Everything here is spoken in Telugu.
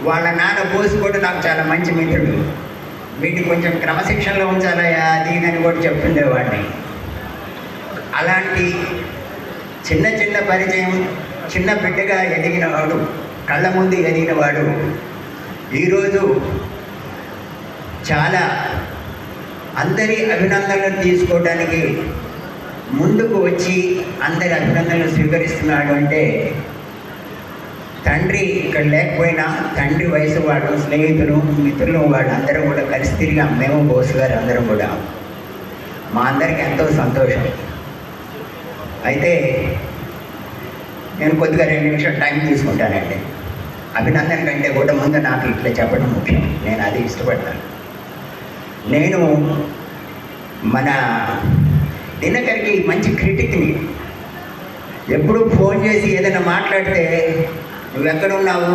వాళ్ళ నాన్న బోసు కూడా నాకు చాలా మంచి మిత్రుడు. వీటిని కొంచెం క్రమశిక్షణలో ఉంచాలయా అది అని కూడా చెప్తుండేవాడిని. అలాంటి చిన్న చిన్న పరిచయం, చిన్న బిడ్డగా ఎదిగినవాడు, కళ్ళ ముందు ఎదిగినవాడు ఈరోజు చాలా అందరి అభినందనలు తీసుకోవడానికి ముందుకు వచ్చి అందరి అభినందనలు స్వీకరిస్తున్నాడు అంటే తండ్రి ఇక్కడ లేకపోయినా తండ్రి వయసు వాడు, స్నేహితులు, మిత్రులు వాడు అందరం కూడా కలిసి తిరిగాం. మేము బోసు గారు అందరం కూడా. మా అందరికీ ఎంతో సంతోషం. అయితే నేను కొద్దిగా 2 నిమిషాలు టైం తీసుకుంటానండి. అభినందన కంటే కూడా ముందు నాకు ఇట్లా చెప్పడం ముఖ్యం. నేను అది ఇష్టపడతాను. నేను మన దినకర్కి మంచి క్రిటిక్ని. ఎప్పుడు ఫోన్ చేసి ఏదైనా మాట్లాడితే నువ్వెక్కడున్నావు,